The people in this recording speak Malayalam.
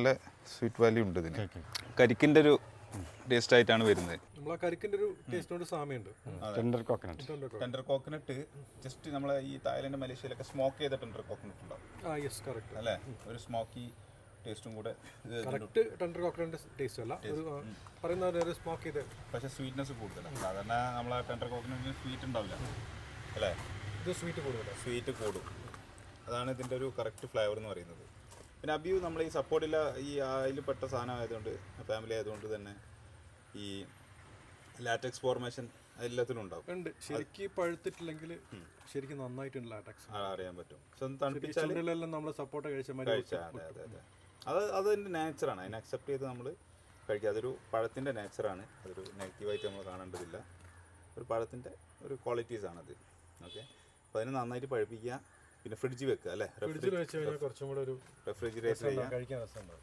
നല്ല സ്വീറ്റ് വാല്യൂ ഉണ്ട് ഇതിന്. കരിക്കിൻ്റെ ഒരു ടേസ്റ്റ് ആയിട്ടാണ് വരുന്നത്. നമ്മൾ ആ കരിക്കിന്റെ ഒരു ടേസ്റ്റിനോട് സാമ്യമുണ്ട്. ടെൻഡർ കോക്കനട്ട് ജസ്റ്റ് നമ്മളെ ഈ തായ്ലൻഡ് മലേഷ്യയിലൊക്കെ സ്മോക്ക് ചെയ്ത ടെൻഡർ കോക്കനട്ട് ഉണ്ടാവും. യെസ് കറക്റ്റ് അല്ലേ, ഒരു സ്മോക്കി ടേസ്റ്റും കൂടെ. കറക്റ്റ് ടെൻഡർ കോക്കനട്ട് ടേസ്റ്റ് അല്ല, ഒരു പറയുന്ന സ്മോക്ക് ചെയ്ത്, പക്ഷേ സ്വീറ്റ്നെസ് കൂടുതലാണ്. സാധാരണ നമ്മളെ ടെൻഡർ കോക്കനട്ടിന് സ്വീറ്റ് ഉണ്ടാവില്ല അല്ലേ, ഇത് സ്വീറ്റ് കൂടുതലാണ്. സ്വീറ്റ് കൂടും. അതാണ് ഇതിൻ്റെ ഒരു കറക്റ്റ് ഫ്ലേവർ എന്ന് പറയുന്നത്. പിന്നെ അബിയു നമ്മൾ ഈ സപ്പോർട്ടില്ല ഈ അതിൽപ്പെട്ട സാധനം ആയതുകൊണ്ട്, ഫാമിലി ആയതുകൊണ്ട് തന്നെ ഈ ലാറ്റക്സ് ഫോർമേഷൻ എല്ലാത്തിലും ഉണ്ടാവും. ഉണ്ട്, ശരിക്കും പഴുത്തിട്ടില്ലെങ്കിൽ ശരിക്കും നന്നായിട്ടുണ്ട് ലാറ്റക്സ്, അറിയാൻ പറ്റും. പക്ഷെ ഒന്ന് തണുപ്പിച്ചാൽ നമ്മൾ സപ്പോർട്ട് കഴിച്ചാൽ അതെ അതെ അതെ, അതിൻ്റെ നേച്ചറാണ്. അതിനെ അക്സെപ്റ്റ് ചെയ്ത് നമ്മൾ കഴിക്കുക. അതൊരു പഴത്തിൻ്റെ നേച്ചറാണ്, അതൊരു നെഗറ്റീവായിട്ട് നമ്മൾ കാണേണ്ടതില്ല. ഒരു പഴത്തിൻ്റെ ഒരു ക്വാളിറ്റീസാണത്. ഓക്കെ, അപ്പോൾ അതിനെ നന്നായിട്ട് പഴുപ്പിക്കുക. പിന്നെ ഫ്രിഡ്ജിൽ വെക്കുക അല്ലേ, ഫ്രിഡ്ജിൽ വെച്ച് കഴിഞ്ഞാൽ കുറച്ചും കൂടെ ഒരു റെഫ്രിജറേറ്റർ കഴിക്കാൻ രസമുണ്ടാവും.